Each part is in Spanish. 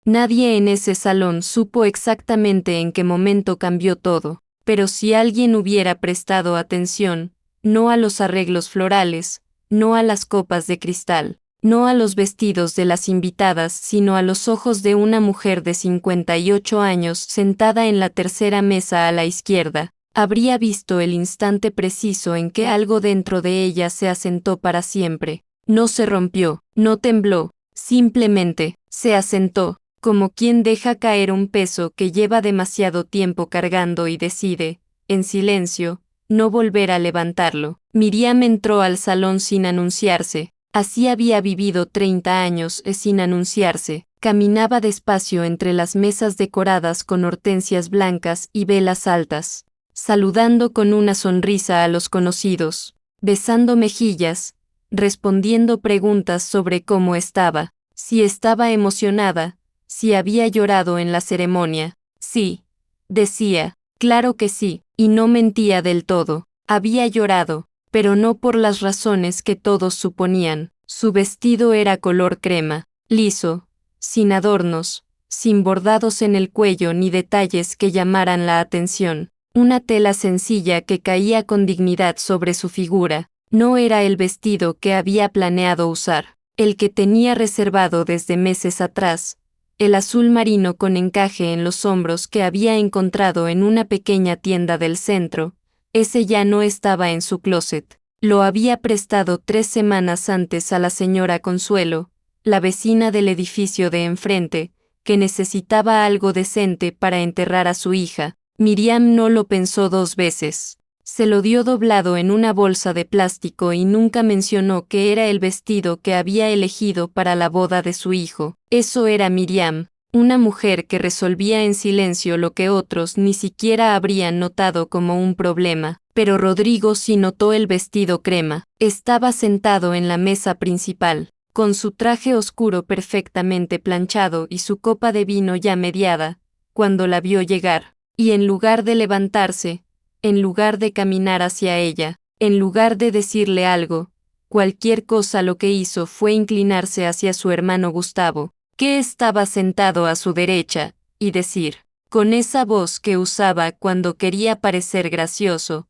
Nadie en ese salón supo exactamente en qué momento cambió todo, pero si alguien hubiera prestado atención, no a los arreglos florales, no a las copas de cristal, no a los vestidos de las invitadas, sino a los ojos de una mujer de 58 años sentada en la tercera mesa a la izquierda, habría visto el instante preciso en que algo dentro de ella se asentó para siempre. No se rompió, no tembló, simplemente se asentó, como quien deja caer un peso que lleva demasiado tiempo cargando y decide, en silencio, no volver a levantarlo. Miriam entró al salón sin anunciarse. Así había vivido 30 años sin anunciarse. Caminaba despacio entre las mesas decoradas con hortensias blancas y velas altas, saludando con una sonrisa a los conocidos, besando mejillas, respondiendo preguntas sobre cómo estaba, si estaba emocionada, si había llorado en la ceremonia. Sí, decía, claro que sí, y no mentía del todo. Había llorado, pero no por las razones que todos suponían. Su vestido era color crema, liso, sin adornos, sin bordados en el cuello ni detalles que llamaran la atención. Una tela sencilla que caía con dignidad sobre su figura. No era el vestido que había planeado usar, el que tenía reservado desde meses atrás, el azul marino con encaje en los hombros que había encontrado en una pequeña tienda del centro. Ese ya no estaba en su closet. Lo había prestado 3 semanas antes a la señora Consuelo, la vecina del edificio de enfrente, que necesitaba algo decente para enterrar a su hija. Miriam no lo pensó 2 veces. Se lo dio doblado en una bolsa de plástico y nunca mencionó que era el vestido que había elegido para la boda de su hijo. Eso era Miriam, una mujer que resolvía en silencio lo que otros ni siquiera habrían notado como un problema. Pero Rodrigo sí notó el vestido crema. Estaba sentado en la mesa principal, con su traje oscuro perfectamente planchado y su copa de vino ya mediada, cuando la vio llegar, y en lugar de levantarse, en lugar de caminar hacia ella, en lugar de decirle algo, cualquier cosa lo que hizo fue inclinarse hacia su hermano Gustavo, que estaba sentado a su derecha, y decir, con esa voz que usaba cuando quería parecer gracioso,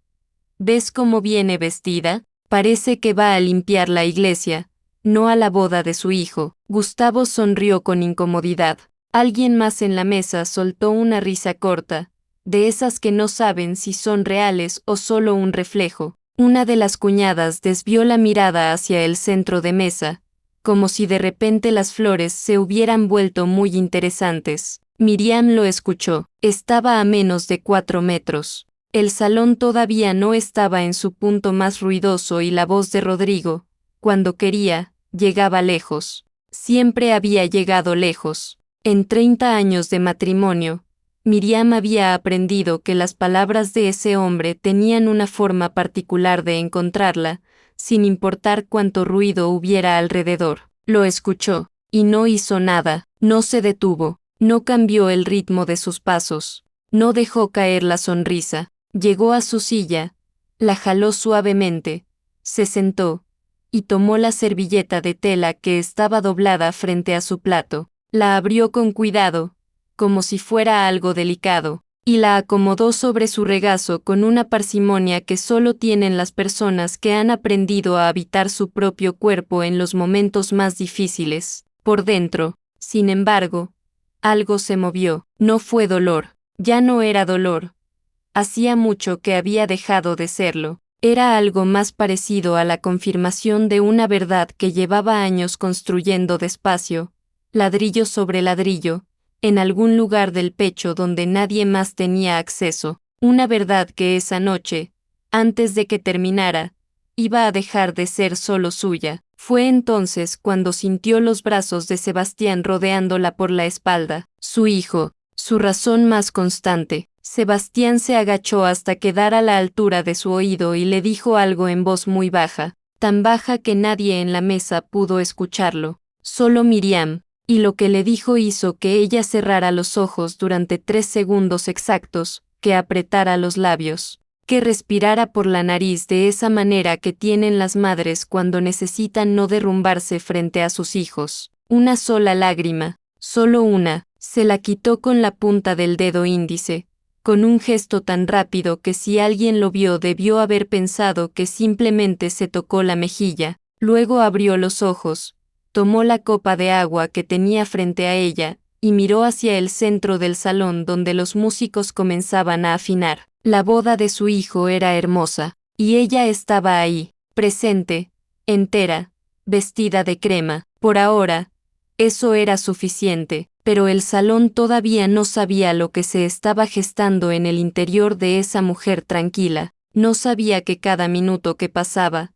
¿ves cómo viene vestida? Parece que va a limpiar la iglesia, no a la boda de su hijo. Gustavo sonrió con incomodidad. Alguien más en la mesa soltó una risa corta, de esas que no saben si son reales o solo un reflejo. Una de las cuñadas desvió la mirada hacia el centro de mesa, como si de repente las flores se hubieran vuelto muy interesantes. Miriam lo escuchó. Estaba a menos de 4 metros. El salón todavía no estaba en su punto más ruidoso y la voz de Rodrigo, cuando quería, llegaba lejos. Siempre había llegado lejos. En 30 años de matrimonio, Miriam había aprendido que las palabras de ese hombre tenían una forma particular de encontrarla, sin importar cuánto ruido hubiera alrededor. Lo escuchó, y no hizo nada, no se detuvo, no cambió el ritmo de sus pasos, no dejó caer la sonrisa. Llegó a su silla, la jaló suavemente, se sentó, y tomó la servilleta de tela que estaba doblada frente a su plato. La abrió con cuidado, como si fuera algo delicado, y la acomodó sobre su regazo con una parsimonia que solo tienen las personas que han aprendido a habitar su propio cuerpo en los momentos más difíciles. Por dentro, sin embargo, algo se movió. No fue dolor, ya no era dolor. Hacía mucho que había dejado de serlo. Era algo más parecido a la confirmación de una verdad que llevaba años construyendo despacio, ladrillo sobre ladrillo, en algún lugar del pecho donde nadie más tenía acceso. Una verdad que esa noche, antes de que terminara, iba a dejar de ser solo suya. Fue entonces cuando sintió los brazos de Sebastián rodeándola por la espalda. Su hijo, su razón más constante. Sebastián se agachó hasta quedar a la altura de su oído y le dijo algo en voz muy baja, tan baja que nadie en la mesa pudo escucharlo, solo Miriam, y lo que le dijo hizo que ella cerrara los ojos durante 3 segundos exactos, que apretara los labios, que respirara por la nariz de esa manera que tienen las madres cuando necesitan no derrumbarse frente a sus hijos. Una sola lágrima, solo una, Se la quitó con la punta del dedo índice, con un gesto tan rápido que si alguien lo vio debió haber pensado que simplemente se tocó la mejilla. Luego abrió los ojos, tomó la copa de agua que tenía frente a ella, y miró hacia el centro del salón donde los músicos comenzaban a afinar. La boda de su hijo era hermosa, y ella estaba ahí, presente, entera, vestida de crema. Por ahora, eso era suficiente, pero el salón todavía no sabía lo que se estaba gestando en el interior de esa mujer tranquila. No sabía que cada minuto que pasaba,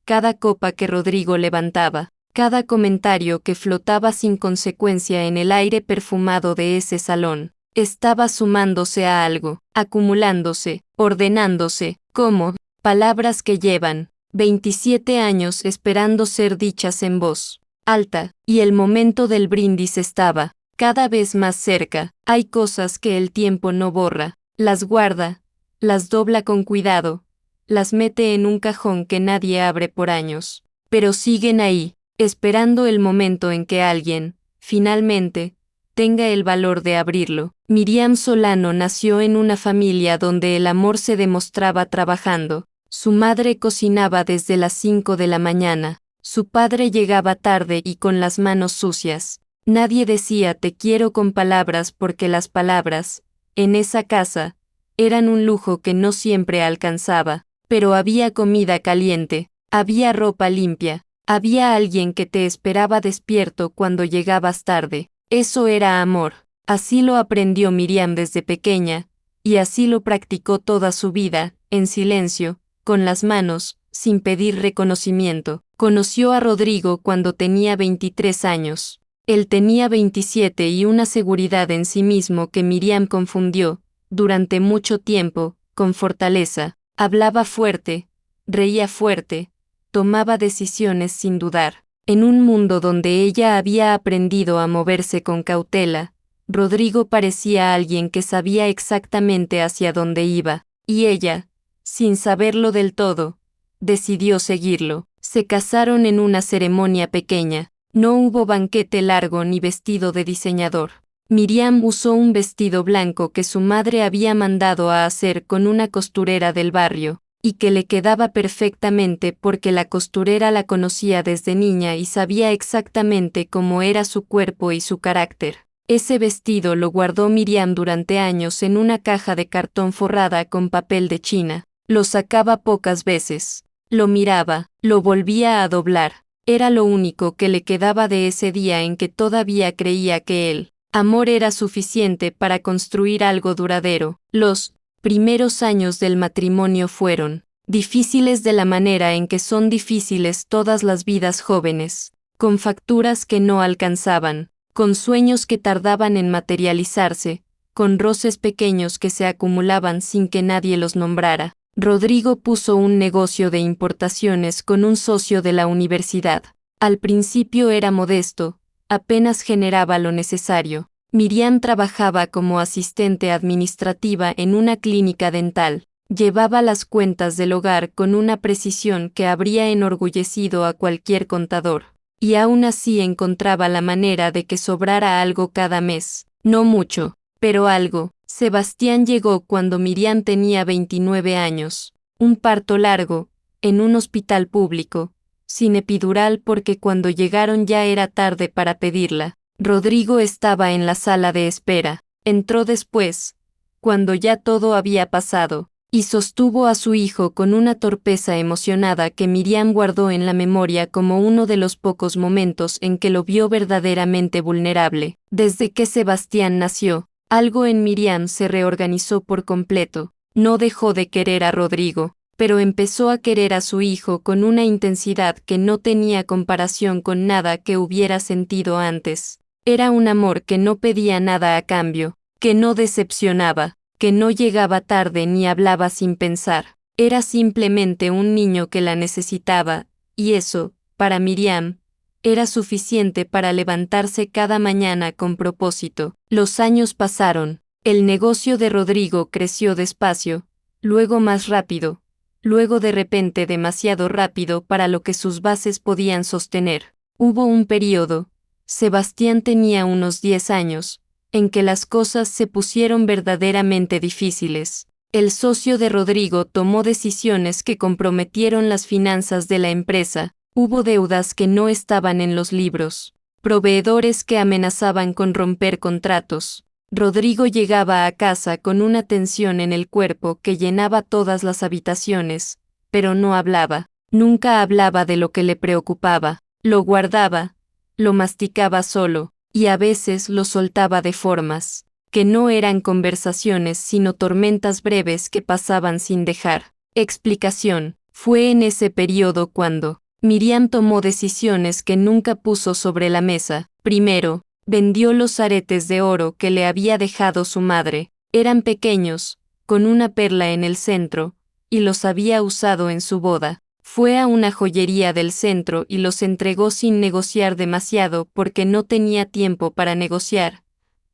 cada copa que Rodrigo levantaba, cada comentario que flotaba sin consecuencia en el aire perfumado de ese salón, estaba sumándose a algo, acumulándose, ordenándose, como palabras que llevan 27 años esperando ser dichas en voz alta, y el momento del brindis estaba cada vez más cerca. Hay cosas que el tiempo no borra, las guarda, las dobla con cuidado, las mete en un cajón que nadie abre por años, pero siguen ahí, esperando el momento en que alguien, finalmente, tenga el valor de abrirlo. Miriam Solano nació en una familia donde el amor se demostraba trabajando. Su madre cocinaba desde las 5 de la mañana, su padre llegaba tarde y con las manos sucias. Nadie decía te quiero con palabras porque las palabras, en esa casa, eran un lujo que no siempre alcanzaba, pero había comida caliente, había ropa limpia, había alguien que te esperaba despierto cuando llegabas tarde. Eso era amor. Así lo aprendió Miriam desde pequeña, y así lo practicó toda su vida, en silencio, con las manos, sin pedir reconocimiento. Conoció a Rodrigo cuando tenía 23 años. Él tenía 27 y una seguridad en sí mismo que Miriam confundió, durante mucho tiempo, con fortaleza. Hablaba fuerte, reía fuerte, tomaba decisiones sin dudar. En un mundo donde ella había aprendido a moverse con cautela, Rodrigo parecía alguien que sabía exactamente hacia dónde iba, y ella, sin saberlo del todo, decidió seguirlo. Se casaron en una ceremonia pequeña, no hubo banquete largo ni vestido de diseñador. Miriam usó un vestido blanco que su madre había mandado a hacer con una costurera del barrio, y que le quedaba perfectamente porque la costurera la conocía desde niña y sabía exactamente cómo era su cuerpo y su carácter. Ese vestido lo guardó Miriam durante años en una caja de cartón forrada con papel de China. Lo sacaba pocas veces. Lo miraba, lo volvía a doblar. Era lo único que le quedaba de ese día en que todavía creía que el amor era suficiente para construir algo duradero. Los primeros años del matrimonio fueron difíciles de la manera en que son difíciles todas las vidas jóvenes, con facturas que no alcanzaban, con sueños que tardaban en materializarse, con roces pequeños que se acumulaban sin que nadie los nombrara. Rodrigo puso un negocio de importaciones con un socio de la universidad. Al principio era modesto, apenas generaba lo necesario. Miriam trabajaba como asistente administrativa en una clínica dental. Llevaba las cuentas del hogar con una precisión que habría enorgullecido a cualquier contador. Y aún así encontraba la manera de que sobrara algo cada mes. No mucho, pero algo. Sebastián llegó cuando Miriam tenía 29 años. Un parto largo, en un hospital público, sin epidural porque cuando llegaron ya era tarde para pedirla. Rodrigo estaba en la sala de espera. Entró después, cuando ya todo había pasado, y sostuvo a su hijo con una torpeza emocionada que Miriam guardó en la memoria como uno de los pocos momentos en que lo vio verdaderamente vulnerable. Desde que Sebastián nació, algo en Miriam se reorganizó por completo. No dejó de querer a Rodrigo, pero empezó a querer a su hijo con una intensidad que no tenía comparación con nada que hubiera sentido antes. Era un amor que no pedía nada a cambio, que no decepcionaba, que no llegaba tarde ni hablaba sin pensar. Era simplemente un niño que la necesitaba, y eso, para Miriam, era suficiente para levantarse cada mañana con propósito. Los años pasaron. El negocio de Rodrigo creció despacio, luego más rápido, luego de repente demasiado rápido para lo que sus bases podían sostener. Hubo un periodo. Sebastián tenía unos 10 años, en que las cosas se pusieron verdaderamente difíciles. El socio de Rodrigo tomó decisiones que comprometieron las finanzas de la empresa, hubo deudas que no estaban en los libros, proveedores que amenazaban con romper contratos. Rodrigo llegaba a casa con una tensión en el cuerpo que llenaba todas las habitaciones, pero no hablaba. Nunca hablaba de lo que le preocupaba, lo guardaba, lo masticaba solo, y a veces lo soltaba de formas que no eran conversaciones sino tormentas breves que pasaban sin dejar explicación. Fue en ese periodo cuando Miriam tomó decisiones que nunca puso sobre la mesa. Primero, vendió los aretes de oro que le había dejado su madre. Eran pequeños, con una perla en el centro, y los había usado en su boda. Fue a una joyería del centro y los entregó sin negociar demasiado porque no tenía tiempo para negociar.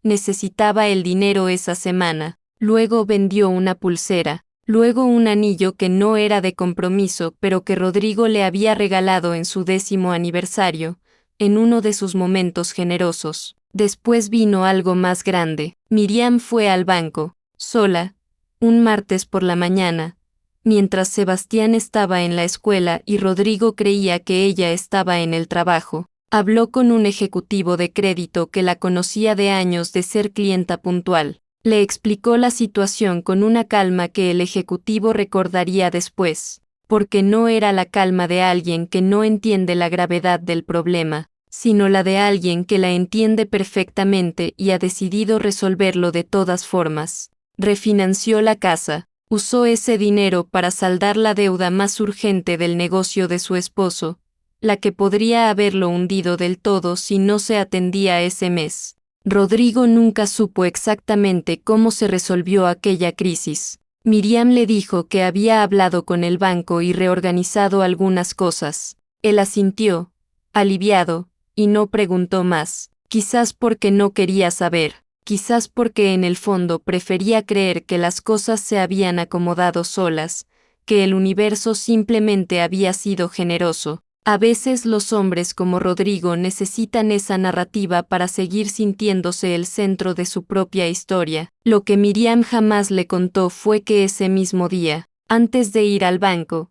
Necesitaba el dinero esa semana. Luego vendió una pulsera, luego un anillo que no era de compromiso pero que Rodrigo le había regalado en su 10º aniversario, en uno de sus momentos generosos. Después vino algo más grande. Miriam fue al banco, sola, un martes por la mañana, mientras Sebastián estaba en la escuela y Rodrigo creía que ella estaba en el trabajo. Habló con un ejecutivo de crédito que la conocía de años de ser clienta puntual. Le explicó la situación con una calma que el ejecutivo recordaría después, porque no era la calma de alguien que no entiende la gravedad del problema, sino la de alguien que la entiende perfectamente y ha decidido resolverlo de todas formas. Refinanció la casa. Usó ese dinero para saldar la deuda más urgente del negocio de su esposo, la que podría haberlo hundido del todo si no se atendía ese mes. Rodrigo nunca supo exactamente cómo se resolvió aquella crisis. Miriam le dijo que había hablado con el banco y reorganizado algunas cosas. Él asintió, aliviado, y no preguntó más, quizás porque no quería saber. Quizás porque en el fondo prefería creer que las cosas se habían acomodado solas, que el universo simplemente había sido generoso. A veces los hombres como Rodrigo necesitan esa narrativa para seguir sintiéndose el centro de su propia historia. Lo que Miriam jamás le contó fue que ese mismo día, antes de ir al banco,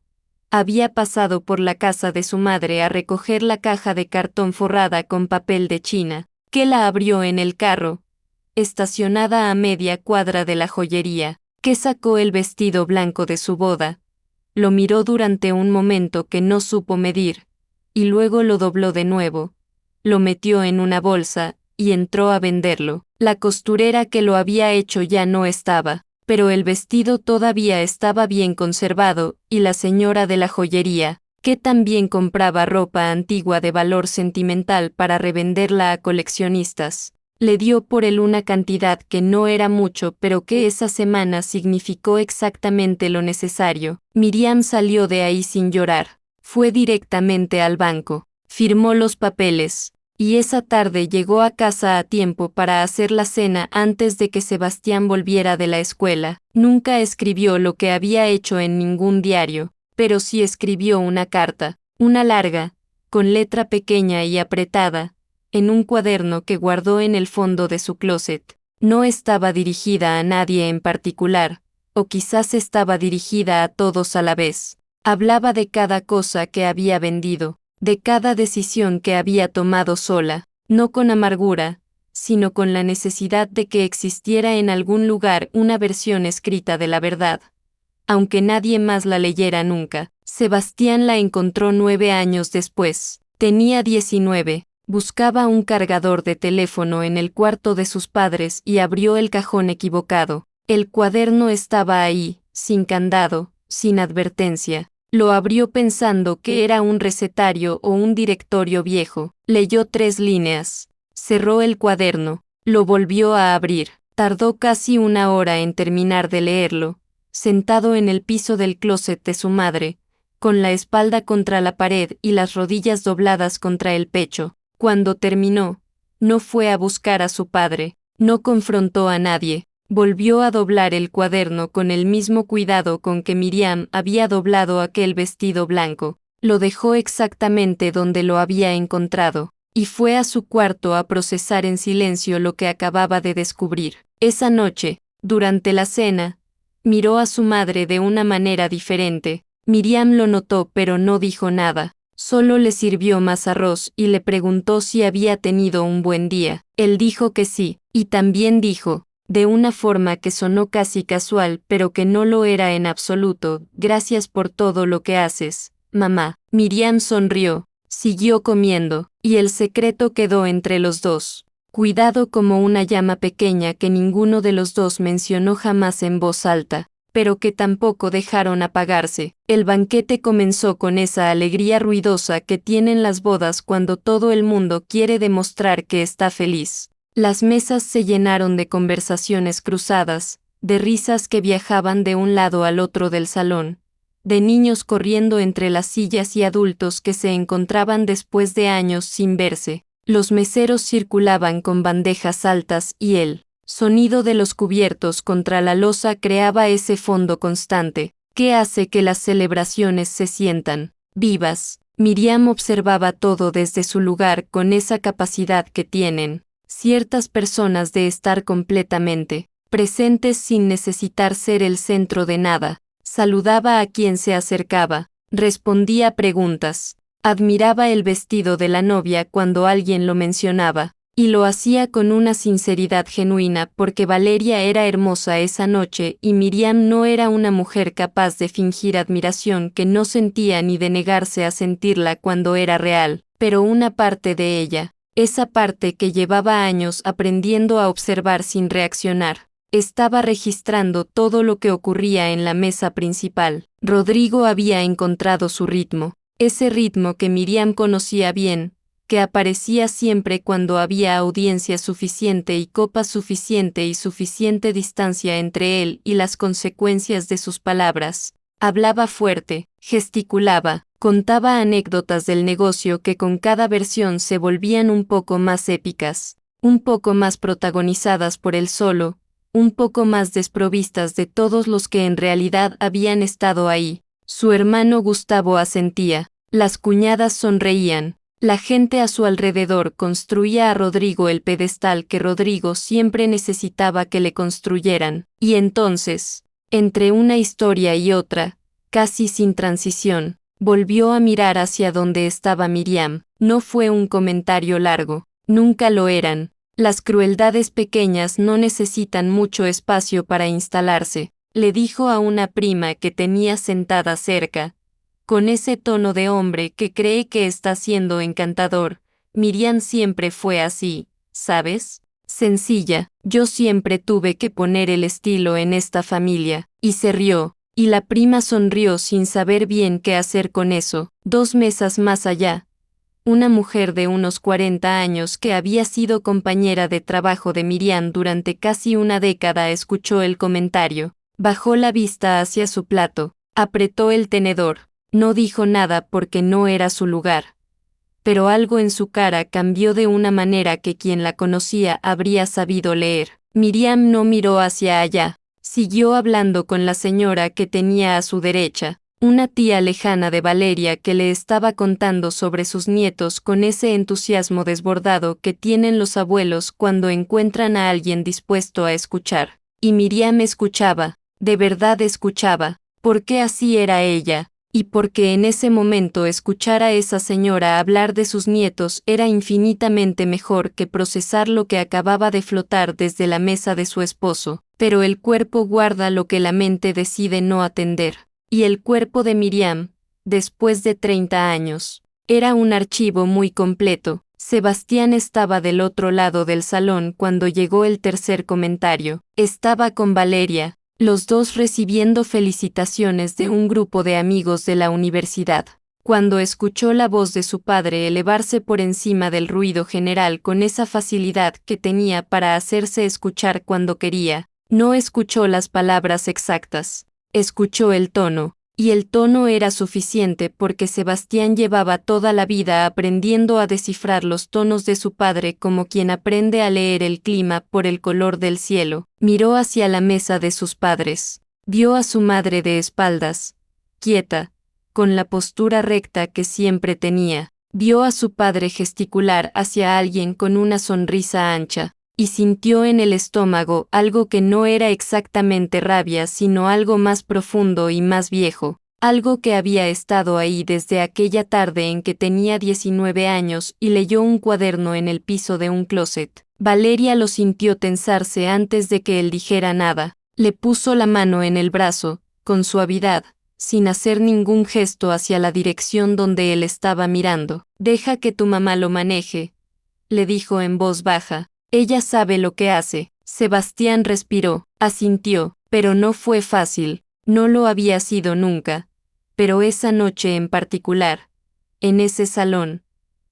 había pasado por la casa de su madre a recoger la caja de cartón forrada con papel de China, que la abrió en el carro, estacionada a media cuadra de la joyería, que sacó el vestido blanco de su boda, lo miró durante un momento que no supo medir, y luego lo dobló de nuevo, lo metió en una bolsa, y entró a venderlo. La costurera que lo había hecho ya no estaba, pero el vestido todavía estaba bien conservado, y la señora de la joyería, que también compraba ropa antigua de valor sentimental para revenderla a coleccionistas, le dio por él una cantidad que no era mucho pero que esa semana significó exactamente lo necesario. Miriam salió de ahí sin llorar. Fue directamente al banco, firmó los papeles, y esa tarde llegó a casa a tiempo para hacer la cena antes de que Sebastián volviera de la escuela. Nunca escribió lo que había hecho en ningún diario, pero sí escribió una carta, una larga, con letra pequeña y apretada, en un cuaderno que guardó en el fondo de su closet. No estaba dirigida a nadie en particular, o quizás estaba dirigida a todos a la vez. Hablaba de cada cosa que había vendido, de cada decisión que había tomado sola, no con amargura, sino con la necesidad de que existiera en algún lugar una versión escrita de la verdad. Aunque nadie más la leyera nunca, Sebastián la encontró 9 años después. Tenía 19. Buscaba un cargador de teléfono en el cuarto de sus padres y abrió el cajón equivocado. El cuaderno estaba ahí, sin candado, sin advertencia. Lo abrió pensando que era un recetario o un directorio viejo. Leyó 3 líneas. Cerró el cuaderno. Lo volvió a abrir. Tardó casi 1 hora en terminar de leerlo, sentado en el piso del closet de su madre, con la espalda contra la pared y las rodillas dobladas contra el pecho. Cuando terminó, no fue a buscar a su padre, no confrontó a nadie, volvió a doblar el cuaderno con el mismo cuidado con que Miriam había doblado aquel vestido blanco, lo dejó exactamente donde lo había encontrado. y fue a su cuarto a procesar en silencio lo que acababa de descubrir. Esa noche, durante la cena, miró a su madre de una manera diferente. Miriam lo notó pero no dijo nada. Solo le sirvió más arroz y le preguntó si había tenido un buen día. Él dijo que sí, y también dijo, de una forma que sonó casi casual pero que no lo era en absoluto, gracias por todo lo que haces, mamá. Miriam sonrió, siguió comiendo, y el secreto quedó entre los dos. Cuidado como una llama pequeña que ninguno de los dos mencionó jamás en voz alta, pero que tampoco dejaron apagarse. El banquete comenzó con esa alegría ruidosa que tienen las bodas cuando todo el mundo quiere demostrar que está feliz. Las mesas se llenaron de conversaciones cruzadas, de risas que viajaban de un lado al otro del salón, de niños corriendo entre las sillas y adultos que se encontraban después de años sin verse. Los meseros circulaban con bandejas altas y el sonido de los cubiertos contra la loza creaba ese fondo constante, que hace que las celebraciones se sientan vivas. Miriam observaba todo desde su lugar con esa capacidad que tienen ciertas personas de estar completamente presentes sin necesitar ser el centro de nada. Saludaba a quien se acercaba, respondía preguntas, admiraba el vestido de la novia cuando alguien lo mencionaba, y lo hacía con una sinceridad genuina porque Valeria era hermosa esa noche y Miriam no era una mujer capaz de fingir admiración que no sentía ni de negarse a sentirla cuando era real, pero una parte de ella, esa parte que llevaba años aprendiendo a observar sin reaccionar, estaba registrando todo lo que ocurría en la mesa principal. Rodrigo había encontrado su ritmo, ese ritmo que Miriam conocía bien, que aparecía siempre cuando había audiencia suficiente y copa suficiente y suficiente distancia entre él y las consecuencias de sus palabras. Hablaba fuerte, gesticulaba, contaba anécdotas del negocio que con cada versión se volvían un poco más épicas, un poco más protagonizadas por él solo, un poco más desprovistas de todos los que en realidad habían estado ahí. Su hermano Gustavo asentía, las cuñadas sonreían. La gente a su alrededor construía a Rodrigo el pedestal que Rodrigo siempre necesitaba que le construyeran, y entonces, entre una historia y otra, casi sin transición, volvió a mirar hacia donde estaba Miriam. No fue un comentario largo, nunca lo eran. Las crueldades pequeñas no necesitan mucho espacio para instalarse, le dijo a una prima que tenía sentada cerca, con ese tono de hombre que cree que está siendo encantador. Miriam siempre fue así, ¿sabes? Sencilla. Yo siempre tuve que poner el estilo en esta familia. Y se rió, y la prima sonrió sin saber bien qué hacer con eso. 2 mesas más allá, una mujer de unos 40 años que había sido compañera de trabajo de Miriam durante casi una década escuchó el comentario. Bajó la vista hacia su plato, apretó el tenedor. No dijo nada porque no era su lugar. Pero algo en su cara cambió de una manera que quien la conocía habría sabido leer. Miriam no miró hacia allá. Siguió hablando con la señora que tenía a su derecha, una tía lejana de Valeria que le estaba contando sobre sus nietos con ese entusiasmo desbordado que tienen los abuelos cuando encuentran a alguien dispuesto a escuchar. Y Miriam escuchaba, de verdad escuchaba, porque así era ella. Y porque en ese momento escuchar a esa señora hablar de sus nietos era infinitamente mejor que procesar lo que acababa de flotar desde la mesa de su esposo. Pero el cuerpo guarda lo que la mente decide no atender. Y el cuerpo de Miriam, después de 30 años, era un archivo muy completo. Sebastián estaba del otro lado del salón cuando llegó el tercer comentario. Estaba con Valeria, los dos recibiendo felicitaciones de un grupo de amigos de la universidad. Cuando escuchó la voz de su padre elevarse por encima del ruido general con esa facilidad que tenía para hacerse escuchar cuando quería, no escuchó las palabras exactas, escuchó el tono, y el tono era suficiente porque Sebastián llevaba toda la vida aprendiendo a descifrar los tonos de su padre como quien aprende a leer el clima por el color del cielo. Miró hacia la mesa de sus padres, vio a su madre de espaldas, quieta, con la postura recta que siempre tenía, Vio a su padre gesticular hacia alguien con una sonrisa ancha, y sintió en el estómago algo que no era exactamente rabia, sino algo más profundo y más viejo, algo que había estado ahí desde aquella tarde en que tenía 19 años y leyó un cuaderno en el piso de un closet. Valeria lo sintió tensarse antes de que él dijera nada. Le puso la mano en el brazo, con suavidad, sin hacer ningún gesto hacia la dirección donde él estaba mirando. «Deja que tu mamá lo maneje», le dijo en voz baja. «Ella sabe lo que hace». Sebastián respiró, asintió, pero no fue fácil, no lo había sido nunca. Pero esa noche en particular, en ese salón,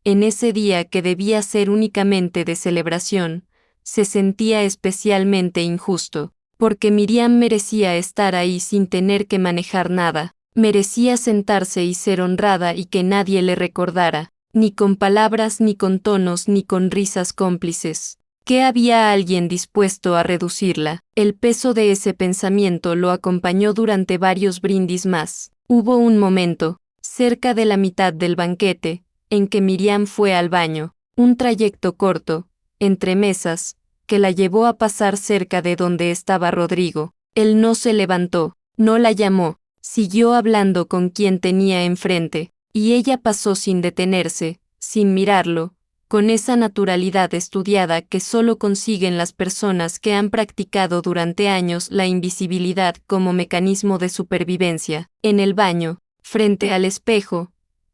en ese día que debía ser únicamente de celebración, se sentía especialmente injusto, porque Miriam merecía estar ahí sin tener que manejar nada, merecía sentarse y ser honrada y que nadie le recordara, ni con palabras, ni con tonos, ni con risas cómplices. ¿Que había alguien dispuesto a reducirla? El peso de ese pensamiento lo acompañó durante varios brindis más. Hubo un momento, cerca de la mitad del banquete, en que Miriam fue al baño, un trayecto corto, entre mesas, que la llevó a pasar cerca de donde estaba Rodrigo. Él no se levantó, no la llamó, siguió hablando con quien tenía enfrente, y ella pasó sin detenerse, sin mirarlo, con esa naturalidad estudiada que solo consiguen las personas que han practicado durante años la invisibilidad como mecanismo de supervivencia. En el baño, frente al espejo,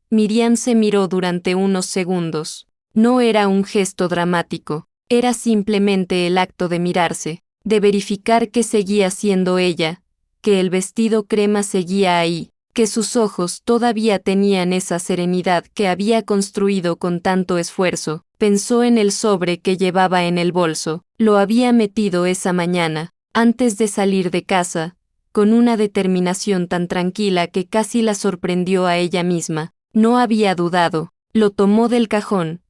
Miriam se miró durante unos segundos. No era un gesto dramático, era simplemente el acto de mirarse, de verificar que seguía siendo ella, que el vestido crema seguía ahí, que sus ojos todavía tenían esa serenidad que había construido con tanto esfuerzo. Pensó en el sobre que llevaba en el bolso, lo había metido esa mañana, antes de salir de casa, con una determinación tan tranquila que casi la sorprendió a ella misma. No había dudado, lo tomó del cajón,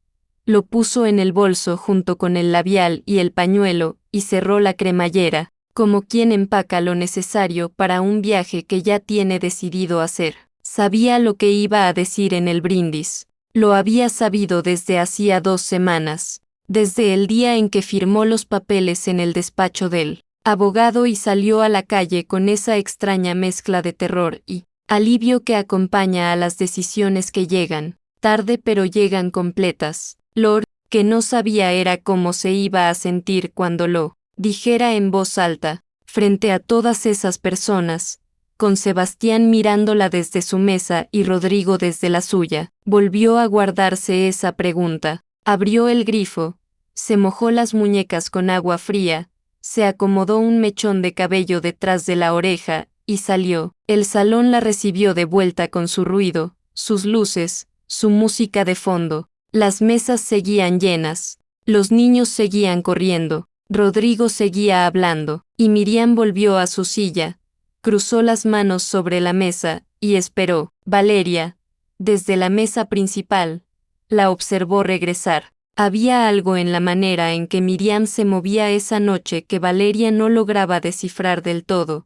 lo puso en el bolso junto con el labial y el pañuelo, y cerró la cremallera, como quien empaca lo necesario para un viaje que ya tiene decidido hacer. Sabía lo que iba a decir en el brindis. Lo había sabido desde hacía 2 semanas, desde el día en que firmó los papeles en el despacho del abogado y salió a la calle con esa extraña mezcla de terror y alivio que acompaña a las decisiones que llegan, tarde pero llegan completas. Lo que no sabía era cómo se iba a sentir cuando lo dijera en voz alta, frente a todas esas personas, con Sebastián mirándola desde su mesa y Rodrigo desde la suya. Volvió a guardarse esa pregunta, abrió el grifo, se mojó las muñecas con agua fría, se acomodó un mechón de cabello detrás de la oreja, y salió. El salón la recibió de vuelta con su ruido, sus luces, su música de fondo. Las mesas seguían llenas, los niños seguían corriendo, Rodrigo seguía hablando, y Miriam volvió a su silla, cruzó las manos sobre la mesa, y esperó. Valeria, desde la mesa principal, la observó regresar. Había algo en la manera en que Miriam se movía esa noche que Valeria no lograba descifrar del todo,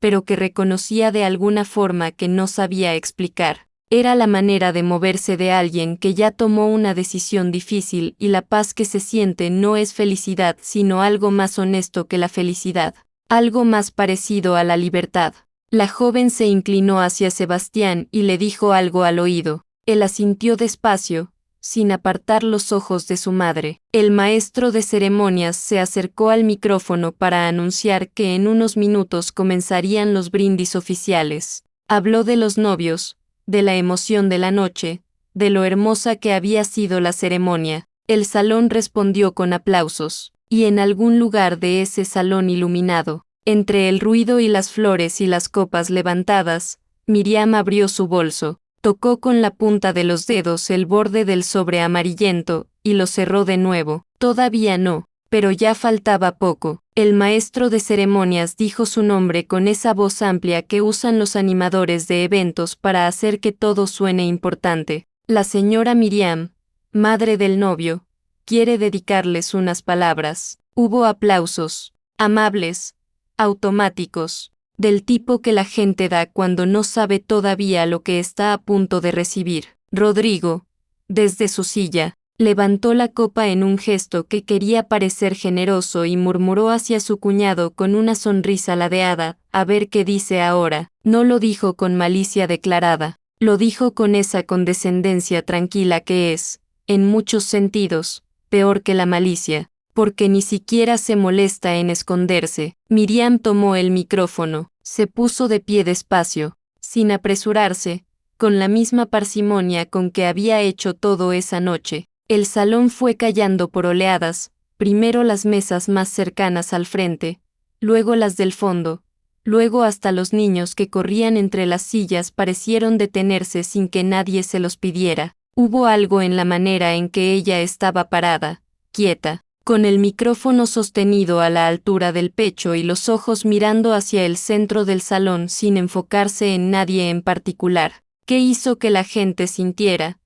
pero que reconocía de alguna forma que no sabía explicar. Era la manera de moverse de alguien que ya tomó una decisión difícil y la paz que se siente no es felicidad sino algo más honesto que la felicidad, algo más parecido a la libertad. La joven se inclinó hacia Sebastián y le dijo algo al oído. Él asintió despacio, sin apartar los ojos de su madre. El maestro de ceremonias se acercó al micrófono para anunciar que en unos minutos comenzarían los brindis oficiales. Habló de los novios, de la emoción de la noche, de lo hermosa que había sido la ceremonia. El salón respondió con aplausos, y en algún lugar de ese salón iluminado, entre el ruido y las flores y las copas levantadas, Miriam abrió su bolso, tocó con la punta de los dedos el borde del sobre amarillento, y lo cerró de nuevo. Todavía no, pero ya faltaba poco. El maestro de ceremonias dijo su nombre con esa voz amplia que usan los animadores de eventos para hacer que todo suene importante. La señora Miriam, madre del novio, quiere dedicarles unas palabras. Hubo aplausos, amables, automáticos, del tipo que la gente da cuando no sabe todavía lo que está a punto de recibir. Rodrigo, desde su silla, levantó la copa en un gesto que quería parecer generoso y murmuró hacia su cuñado con una sonrisa ladeada, a ver qué dice ahora. No lo dijo con malicia declarada, lo dijo con esa condescendencia tranquila que es, en muchos sentidos, peor que la malicia, porque ni siquiera se molesta en esconderse. Miriam tomó el micrófono, se puso de pie despacio, sin apresurarse, con la misma parsimonia con que había hecho todo esa noche. El salón fue callando por oleadas, primero las mesas más cercanas al frente, luego las del fondo, luego hasta los niños que corrían entre las sillas parecieron detenerse sin que nadie se los pidiera. Hubo algo en la manera en que ella estaba parada, quieta, con el micrófono sostenido a la altura del pecho y los ojos mirando hacia el centro del salón sin enfocarse en nadie en particular, que hizo que la gente sintiera,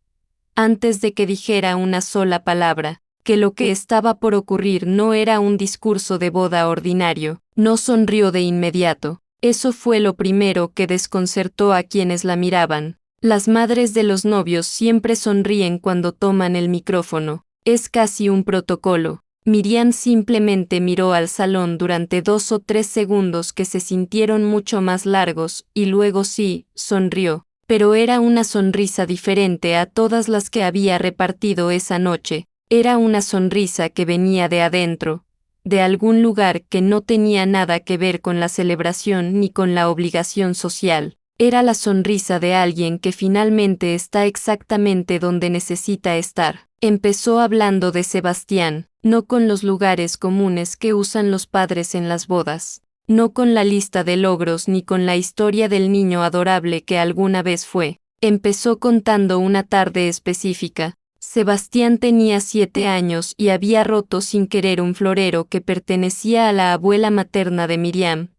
antes de que dijera una sola palabra, que lo que estaba por ocurrir no era un discurso de boda ordinario. No sonrió de inmediato. Eso fue lo primero que desconcertó a quienes la miraban. Las madres de los novios siempre sonríen cuando toman el micrófono. Es casi un protocolo. Miriam simplemente miró al salón durante 2 o 3 segundos que se sintieron mucho más largos, y luego sí, sonrió. Pero era una sonrisa diferente a todas las que había repartido esa noche. Era una sonrisa que venía de adentro, de algún lugar que no tenía nada que ver con la celebración ni con la obligación social. Era la sonrisa de alguien que finalmente está exactamente donde necesita estar. Empezó hablando de Sebastián, no con los lugares comunes que usan los padres en las bodas, no con la lista de logros ni con la historia del niño adorable que alguna vez fue. Empezó contando una tarde específica. Sebastián tenía 7 años y había roto sin querer un florero que pertenecía a la abuela materna de Miriam,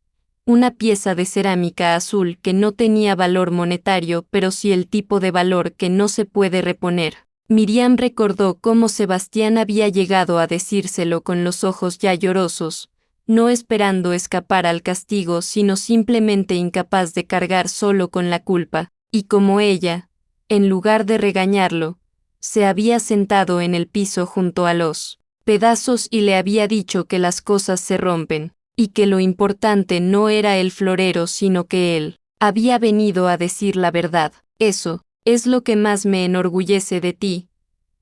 una pieza de cerámica azul que no tenía valor monetario pero sí el tipo de valor que no se puede reponer. Miriam recordó cómo Sebastián había llegado a decírselo con los ojos ya llorosos, no esperando escapar al castigo sino simplemente incapaz de cargar solo con la culpa, y como ella, en lugar de regañarlo, se había sentado en el piso junto a los pedazos y le había dicho que las cosas se rompen, y que lo importante no era el florero sino que él había venido a decir la verdad. Eso es lo que más me enorgullece de ti,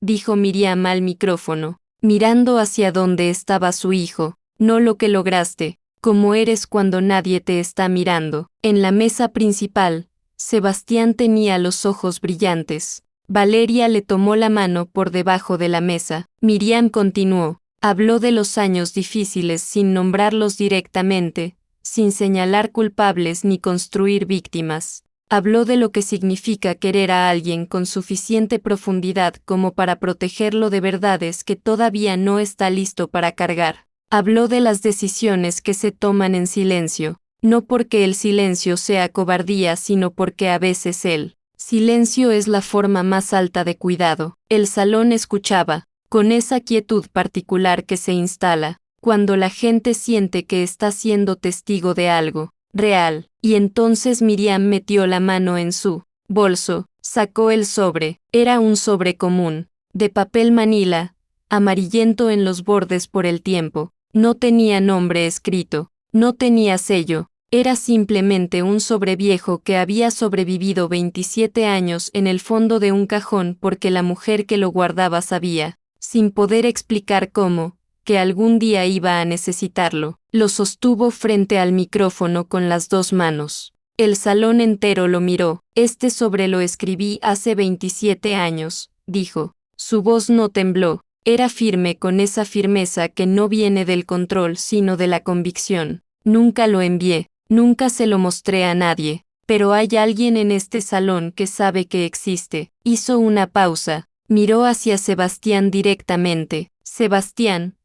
dijo Miriam al micrófono, mirando hacia donde estaba su hijo, no lo que lograste, como eres cuando nadie te está mirando. En la mesa principal, Sebastián tenía los ojos brillantes. Valeria le tomó la mano por debajo de la mesa. Miriam continuó. Habló de los años difíciles sin nombrarlos directamente, sin señalar culpables ni construir víctimas. Habló de lo que significa querer a alguien con suficiente profundidad como para protegerlo de verdades que todavía no está listo para cargar. Habló de las decisiones que se toman en silencio, no porque el silencio sea cobardía sino porque a veces el silencio es la forma más alta de cuidado. El salón escuchaba, con esa quietud particular que se instala cuando la gente siente que está siendo testigo de algo real, y entonces Miriam metió la mano en su bolso, sacó el sobre. Era un sobre común, de papel manila, amarillento en los bordes por el tiempo. No tenía nombre escrito, no tenía sello. Era simplemente un sobre viejo que había sobrevivido 27 años en el fondo de un cajón porque la mujer que lo guardaba sabía, sin poder explicar cómo, que algún día iba a necesitarlo. Lo sostuvo frente al micrófono con las 2 manos. El salón entero lo miró. Este sobre lo escribí hace 27 años, dijo. Su voz no tembló. Era firme con esa firmeza que no viene del control sino de la convicción. Nunca lo envié. Nunca se lo mostré a nadie, pero hay alguien en este salón que sabe que existe. Hizo una pausa, miró hacia Sebastián directamente. Sebastián,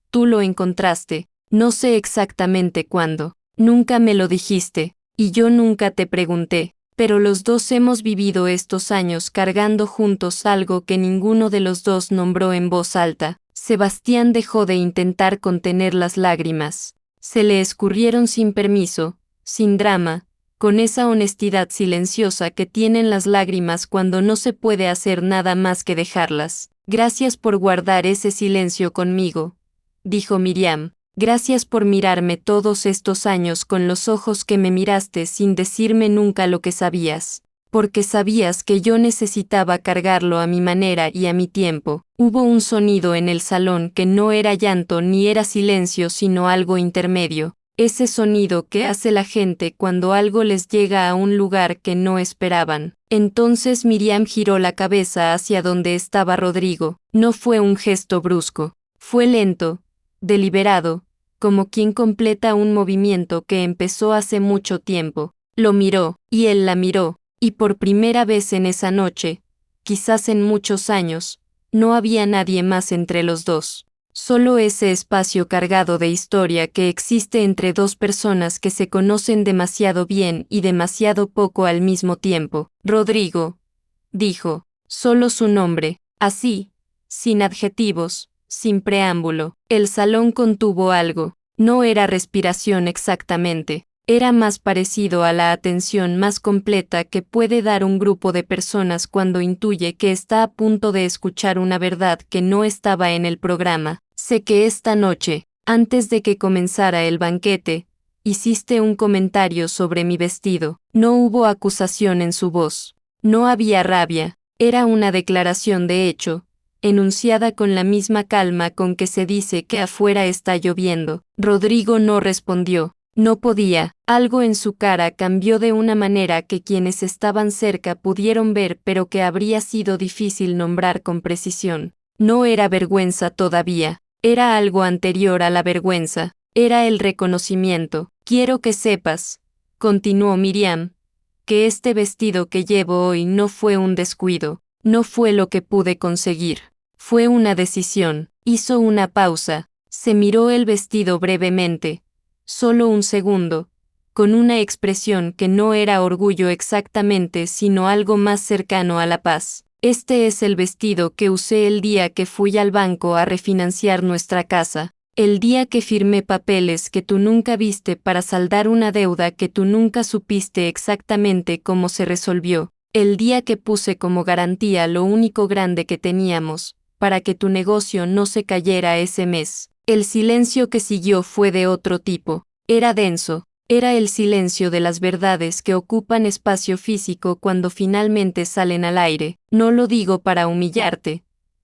tú lo encontraste, no sé exactamente cuándo, nunca me lo dijiste, y yo nunca te pregunté, pero los dos hemos vivido estos años cargando juntos algo que ninguno de los dos nombró en voz alta. Sebastián dejó de intentar contener las lágrimas. Se le escurrieron sin permiso, sin drama, con esa honestidad silenciosa que tienen las lágrimas cuando no se puede hacer nada más que dejarlas. Gracias por guardar ese silencio conmigo, dijo Miriam. Gracias por mirarme todos estos años con los ojos que me miraste sin decirme nunca lo que sabías. Porque sabías que yo necesitaba cargarlo a mi manera y a mi tiempo. Hubo un sonido en el salón que no era llanto ni era silencio sino algo intermedio. Ese sonido que hace la gente cuando algo les llega a un lugar que no esperaban. Entonces Miriam giró la cabeza hacia donde estaba Rodrigo. No fue un gesto brusco. Fue lento, deliberado, como quien completa un movimiento que empezó hace mucho tiempo. Lo miró, y él la miró. Y por primera vez en esa noche, quizás en muchos años, no había nadie más entre los dos. Solo ese espacio cargado de historia que existe entre dos personas que se conocen demasiado bien y demasiado poco al mismo tiempo. Rodrigo, dijo, solo su nombre, así, sin adjetivos, sin preámbulo. El salón contuvo algo. No era respiración exactamente. Era más parecido a la atención más completa que puede dar un grupo de personas cuando intuye que está a punto de escuchar una verdad que no estaba en el programa. Sé que esta noche, antes de que comenzara el banquete, hiciste un comentario sobre mi vestido. No hubo acusación en su voz. No había rabia. Era una declaración de hecho, enunciada con la misma calma con que se dice que afuera está lloviendo. Rodrigo no respondió. No podía. Algo en su cara cambió de una manera que quienes estaban cerca pudieron ver, pero que habría sido difícil nombrar con precisión. No era vergüenza todavía. Era algo anterior a la vergüenza. Era el reconocimiento. Quiero que sepas, continuó Miriam, que este vestido que llevo hoy no fue un descuido. No fue lo que pude conseguir. Fue una decisión. Hizo una pausa. Se miró el vestido brevemente. Solo un segundo, con una expresión que no era orgullo exactamente sino algo más cercano a la paz. Este es el vestido que usé el día que fui al banco a refinanciar nuestra casa, el día que firmé papeles que tú nunca viste para saldar una deuda que tú nunca supiste exactamente cómo se resolvió, el día que puse como garantía lo único grande que teníamos, para que tu negocio no se cayera ese mes. El silencio que siguió fue de otro tipo. Era denso. Era el silencio de las verdades que ocupan espacio físico cuando finalmente salen al aire. No lo digo para humillarte,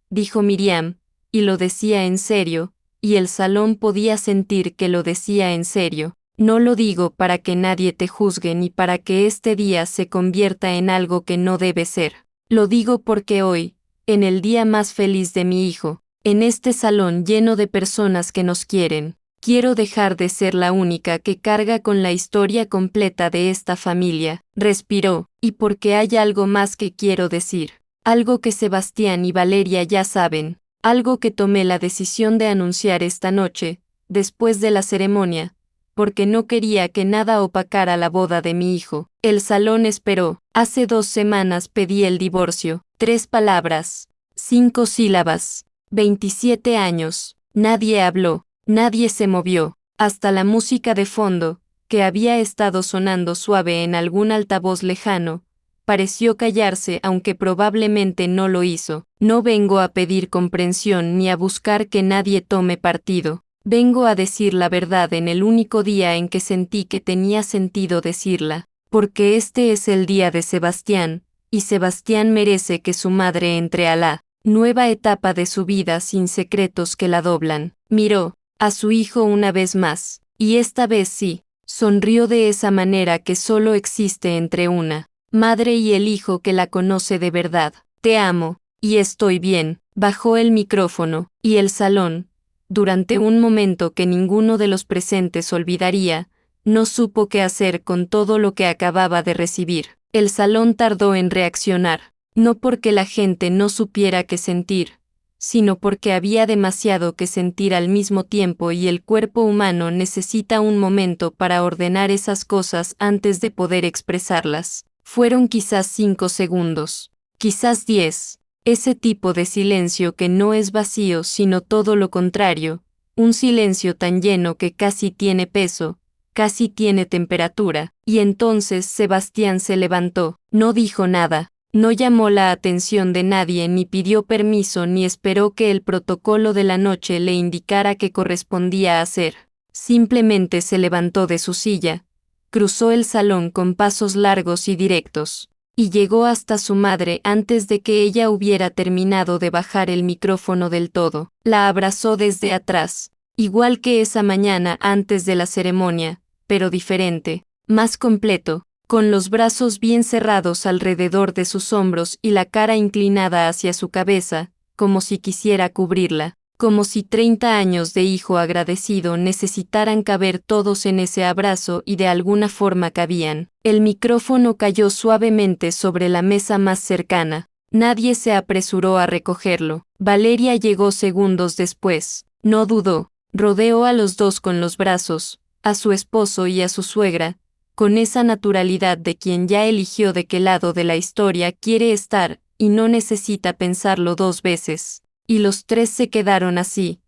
dijo Miriam, y lo decía en serio, y el salón podía sentir que lo decía en serio. No lo digo para que nadie te juzgue ni para que este día se convierta en algo que no debe ser. Lo digo porque hoy, en el día más feliz de mi hijo, en este salón lleno de personas que nos quieren, quiero dejar de ser la única que carga con la historia completa de esta familia. Respiró, y porque hay algo más que quiero decir. Algo que Sebastián y Valeria ya saben. Algo que tomé la decisión de anunciar esta noche, después de la ceremonia, porque no quería que nada opacara la boda de mi hijo. El salón esperó. Hace 2 semanas pedí el divorcio. 3 palabras. 5 sílabas. 27 años. Nadie habló. Nadie se movió. Hasta la música de fondo, que había estado sonando suave en algún altavoz lejano, pareció callarse aunque probablemente no lo hizo. No vengo a pedir comprensión ni a buscar que nadie tome partido. Vengo a decir la verdad en el único día en que sentí que tenía sentido decirla, porque este es el día de Sebastián, y Sebastián merece que su madre entre a la nueva etapa de su vida sin secretos que la doblan. Miró a su hijo una vez más, y esta vez sí, sonrió de esa manera que solo existe entre una madre y el hijo que la conoce de verdad. Te amo, y estoy bien. Bajó el micrófono, y el salón, durante un momento que ninguno de los presentes olvidaría, no supo qué hacer con todo lo que acababa de recibir. El salón tardó en reaccionar, no porque la gente no supiera qué sentir, sino porque había demasiado que sentir al mismo tiempo y el cuerpo humano necesita un momento para ordenar esas cosas antes de poder expresarlas. Fueron quizás 5 segundos, quizás 10. Ese tipo de silencio que no es vacío sino todo lo contrario, un silencio tan lleno que casi tiene peso, casi tiene temperatura. Y entonces Sebastián se levantó. No dijo nada. No llamó la atención de nadie, ni pidió permiso, ni esperó que el protocolo de la noche le indicara qué correspondía hacer. Simplemente se levantó de su silla, cruzó el salón con pasos largos y directos, y llegó hasta su madre antes de que ella hubiera terminado de bajar el micrófono del todo. La abrazó desde atrás, igual que esa mañana antes de la ceremonia, pero diferente, más completo, con los brazos bien cerrados alrededor de sus hombros y la cara inclinada hacia su cabeza, como si quisiera cubrirla, como si 30 años de hijo agradecido necesitaran caber todos en ese abrazo y de alguna forma cabían. El micrófono cayó suavemente sobre la mesa más cercana. Nadie se apresuró a recogerlo. Valeria llegó segundos después. No dudó. Rodeó a los dos con los brazos, a su esposo y a su suegra, con esa naturalidad de quien ya eligió de qué lado de la historia quiere estar, y no necesita pensarlo dos veces. Y los tres se quedaron así,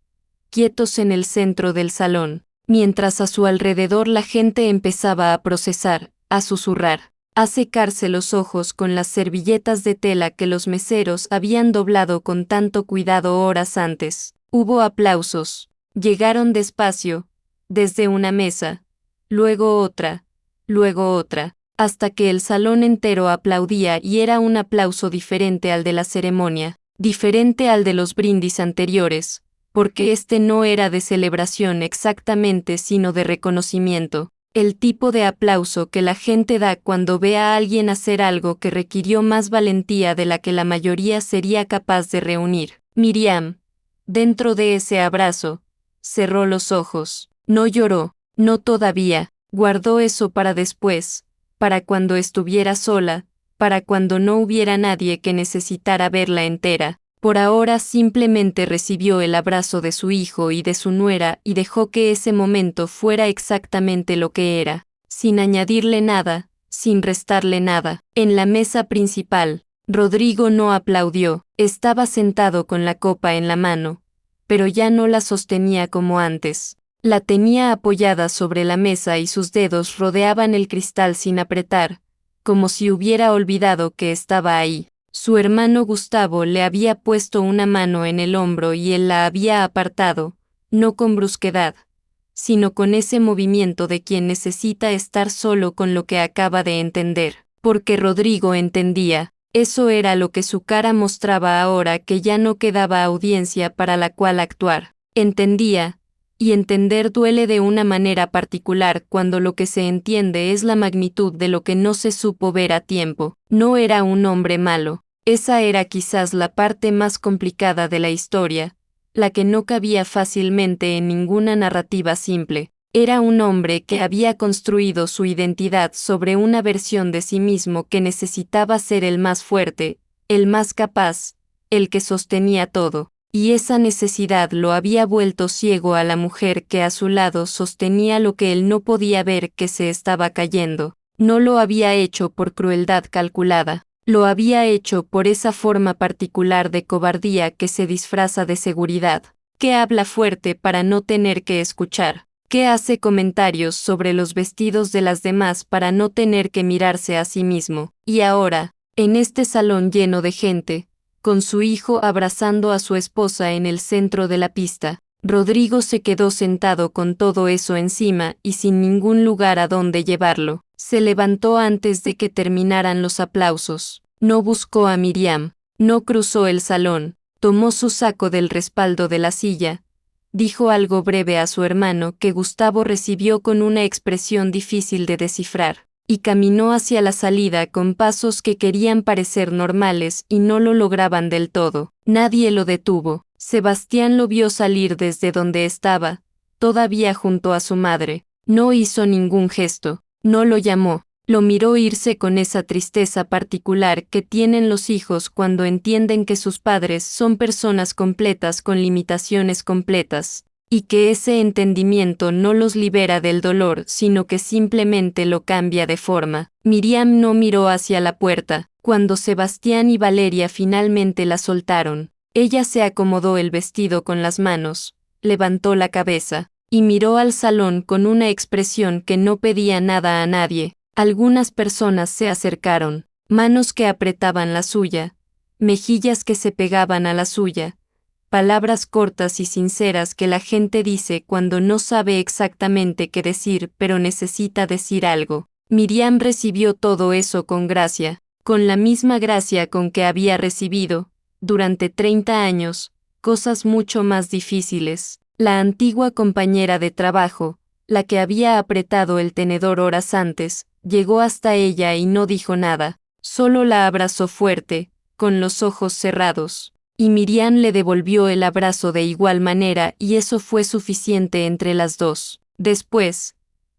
quietos en el centro del salón, mientras a su alrededor la gente empezaba a procesar, a susurrar, a secarse los ojos con las servilletas de tela que los meseros habían doblado con tanto cuidado horas antes. Hubo aplausos. Llegaron despacio, desde una mesa, luego otra, hasta que el salón entero aplaudía, y era un aplauso diferente al de la ceremonia, diferente al de los brindis anteriores, porque este no era de celebración exactamente sino de reconocimiento, el tipo de aplauso que la gente da cuando ve a alguien hacer algo que requirió más valentía de la que la mayoría sería capaz de reunir. Miriam, dentro de ese abrazo, cerró los ojos. No lloró, no todavía, guardó eso para después, para cuando estuviera sola, para cuando no hubiera nadie que necesitara verla entera. Por ahora simplemente recibió el abrazo de su hijo y de su nuera y dejó que ese momento fuera exactamente lo que era, sin añadirle nada, sin restarle nada. En la mesa principal, Rodrigo no aplaudió, estaba sentado con la copa en la mano, pero ya no la sostenía como antes. La tenía apoyada sobre la mesa y sus dedos rodeaban el cristal sin apretar, como si hubiera olvidado que estaba ahí. Su hermano Gustavo le había puesto una mano en el hombro y él la había apartado, no con brusquedad, sino con ese movimiento de quien necesita estar solo con lo que acaba de entender, porque Rodrigo entendía. Eso era lo que su cara mostraba ahora que ya no quedaba audiencia para la cual actuar. Entendía, y entender duele de una manera particular cuando lo que se entiende es la magnitud de lo que no se supo ver a tiempo. No era un hombre malo. Esa era quizás la parte más complicada de la historia, la que no cabía fácilmente en ninguna narrativa simple. Era un hombre que había construido su identidad sobre una versión de sí mismo que necesitaba ser el más fuerte, el más capaz, el que sostenía todo, y esa necesidad lo había vuelto ciego a la mujer que a su lado sostenía lo que él no podía ver, que se estaba cayendo. No lo había hecho por crueldad calculada, lo había hecho por esa forma particular de cobardía que se disfraza de seguridad, que habla fuerte para no tener que escuchar, que hace comentarios sobre los vestidos de las demás para no tener que mirarse a sí mismo. Y ahora, en este salón lleno de gente, con su hijo abrazando a su esposa en el centro de la pista, Rodrigo se quedó sentado con todo eso encima y sin ningún lugar a donde llevarlo. Se levantó antes de que terminaran los aplausos. No buscó a Miriam, no cruzó el salón, tomó su saco del respaldo de la silla, dijo algo breve a su hermano que Gustavo recibió con una expresión difícil de descifrar, y caminó hacia la salida con pasos que querían parecer normales y no lo lograban del todo. Nadie lo detuvo. Sebastián lo vio salir desde donde estaba, todavía junto a su madre. No hizo ningún gesto, no lo llamó, lo miró irse con esa tristeza particular que tienen los hijos cuando entienden que sus padres son personas completas con limitaciones completas, y que ese entendimiento no los libera del dolor sino que simplemente lo cambia de forma. Miriam no miró hacia la puerta, cuando Sebastián y Valeria finalmente la soltaron. Ella se acomodó el vestido con las manos, levantó la cabeza. y miró al salón con una expresión que no pedía nada a nadie. Algunas personas se acercaron, manos que apretaban la suya, mejillas que se pegaban a la suya, palabras cortas y sinceras que la gente dice cuando no sabe exactamente qué decir pero necesita decir algo. Miriam recibió todo eso con gracia, con la misma gracia con que había recibido, durante 30 años, cosas mucho más difíciles. La antigua compañera de trabajo, la que había apretado el tenedor horas antes, llegó hasta ella y no dijo nada, solo la abrazó fuerte, con los ojos cerrados. Y Miriam le devolvió el abrazo de igual manera y eso fue suficiente entre las dos. Después,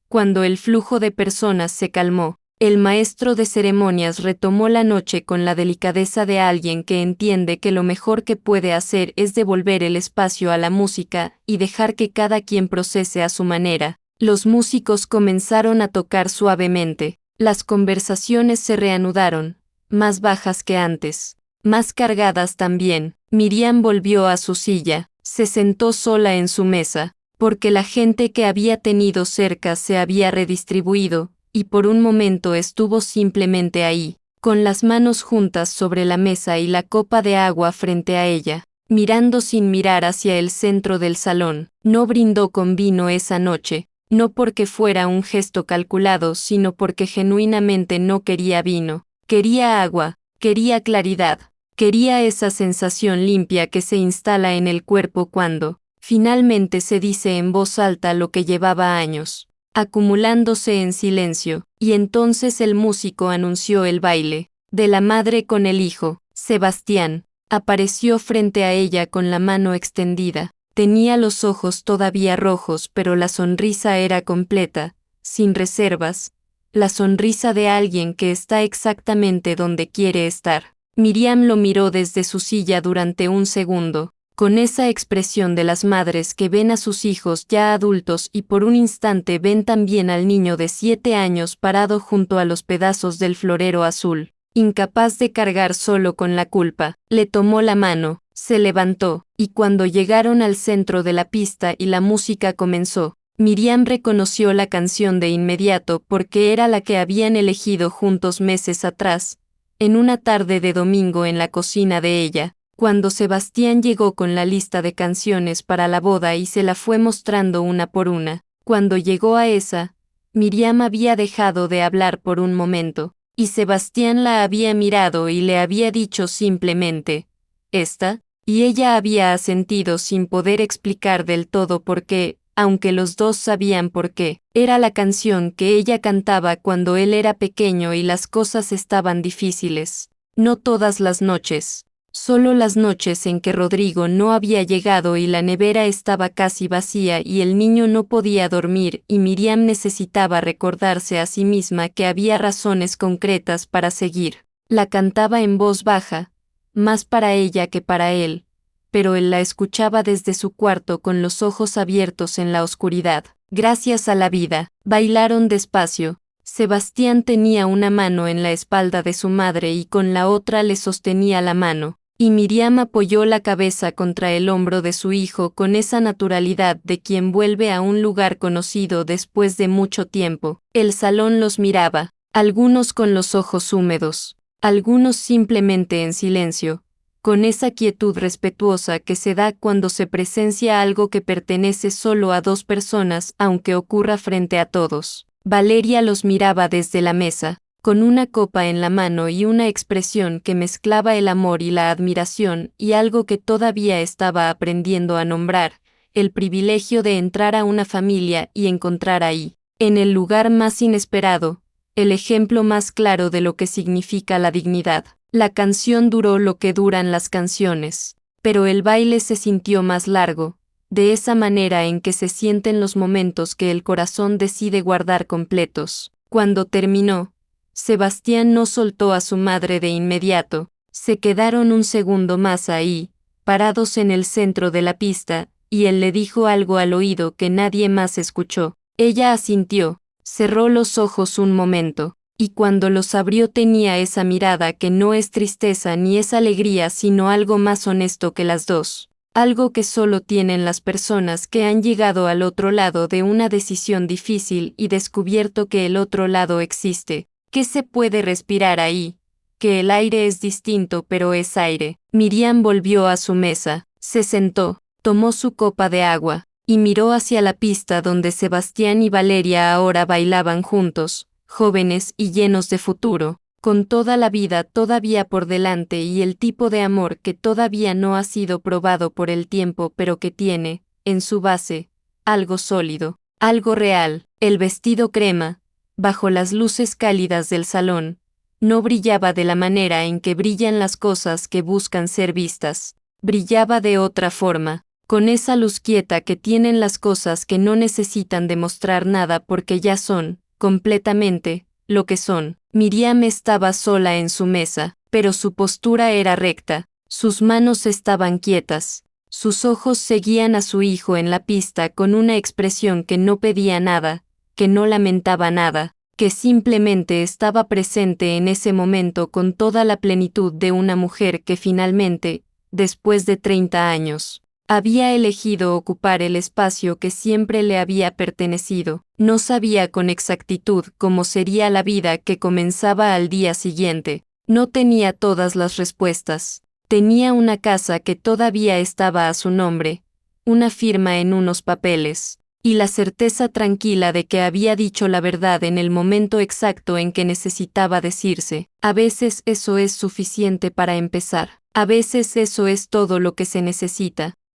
cuando el flujo de personas se calmó, el maestro de ceremonias retomó la noche con la delicadeza de alguien que entiende que lo mejor que puede hacer es devolver el espacio a la música y dejar que cada quien procese a su manera. Los músicos comenzaron a tocar suavemente. Las conversaciones se reanudaron, más bajas que antes, más cargadas también. Miriam volvió a su silla, se sentó sola en su mesa, porque la gente que había tenido cerca se había redistribuido, y por un momento estuvo simplemente ahí, con las manos juntas sobre la mesa y la copa de agua frente a ella, mirando sin mirar hacia el centro del salón. No brindó con vino esa noche, no porque fuera un gesto calculado, sino porque genuinamente no quería vino, quería agua, quería claridad, quería esa sensación limpia que se instala en el cuerpo cuando, finalmente se dice en voz alta lo que llevaba años acumulándose en silencio, y entonces el músico anunció el baile, de la madre con el hijo. Sebastián apareció frente a ella con la mano extendida, tenía los ojos todavía rojos pero la sonrisa era completa, sin reservas, la sonrisa de alguien que está exactamente donde quiere estar. Miriam lo miró desde su silla durante un segundo, con esa expresión de las madres que ven a sus hijos ya adultos y por un instante ven también al niño de 7 años parado junto a los pedazos del florero azul, incapaz de cargar solo con la culpa. Le tomó la mano, se levantó, y cuando llegaron al centro de la pista y la música comenzó, Miriam reconoció la canción de inmediato porque era la que habían elegido juntos meses atrás, en una tarde de domingo en la cocina de ella. Cuando Sebastián llegó con la lista de canciones para la boda y se la fue mostrando una por una, cuando llegó a esa, Miriam había dejado de hablar por un momento, y Sebastián la había mirado y le había dicho simplemente, «¿Esta?», y ella había asentido sin poder explicar del todo por qué, aunque los dos sabían por qué. Era la canción que ella cantaba cuando él era pequeño y las cosas estaban difíciles. No todas las noches. Solo las noches en que Rodrigo no había llegado y la nevera estaba casi vacía y el niño no podía dormir y Miriam necesitaba recordarse a sí misma que había razones concretas para seguir. La cantaba en voz baja, más para ella que para él, pero él la escuchaba desde su cuarto con los ojos abiertos en la oscuridad. Gracias a la vida, bailaron despacio. Sebastián tenía una mano en la espalda de su madre y con la otra le sostenía la mano, y Miriam apoyó la cabeza contra el hombro de su hijo con esa naturalidad de quien vuelve a un lugar conocido después de mucho tiempo. El salón los miraba, algunos con los ojos húmedos, algunos simplemente en silencio, con esa quietud respetuosa que se da cuando se presencia algo que pertenece solo a 2 personas aunque ocurra frente a todos. Valeria los miraba desde la mesa, con una copa en la mano y una expresión que mezclaba el amor y la admiración y algo que todavía estaba aprendiendo a nombrar, el privilegio de entrar a una familia y encontrar ahí, en el lugar más inesperado, el ejemplo más claro de lo que significa la dignidad. La canción duró lo que duran las canciones, pero el baile se sintió más largo, de esa manera en que se sienten los momentos que el corazón decide guardar completos. Cuando terminó, Sebastián no soltó a su madre de inmediato, se quedaron un segundo más ahí, parados en el centro de la pista, y él le dijo algo al oído que nadie más escuchó. Ella asintió, cerró los ojos un momento, y cuando los abrió tenía esa mirada que no es tristeza ni es alegría sino algo más honesto que las dos. algo que solo tienen las personas que han llegado al otro lado de una decisión difícil y descubierto que el otro lado existe, que se puede respirar ahí, que el aire es distinto pero es aire. Miriam volvió a su mesa, se sentó, tomó su copa de agua, y miró hacia la pista donde Sebastián y Valeria ahora bailaban juntos, jóvenes y llenos de futuro, con toda la vida todavía por delante y el tipo de amor que todavía no ha sido probado por el tiempo pero que tiene, en su base, algo sólido, algo real. El vestido crema, bajo las luces cálidas del salón, no brillaba de la manera en que brillan las cosas que buscan ser vistas, brillaba de otra forma, con esa luz quieta que tienen las cosas que no necesitan demostrar nada porque ya son, completamente, lo que son. Miriam estaba sola en su mesa, pero su postura era recta, sus manos estaban quietas, sus ojos seguían a su hijo en la pista con una expresión que no pedía nada, que no lamentaba nada, que simplemente estaba presente en ese momento con toda la plenitud de una mujer que finalmente, después de 30 años, había elegido ocupar el espacio que siempre le había pertenecido. No sabía con exactitud cómo sería la vida que comenzaba al día siguiente. No tenía todas las respuestas. Tenía una casa que todavía estaba a su nombre, una firma en unos papeles, y la certeza tranquila de que había dicho la verdad en el momento exacto en que necesitaba decirse. A veces eso es suficiente para empezar. A veces eso es todo lo que se necesita.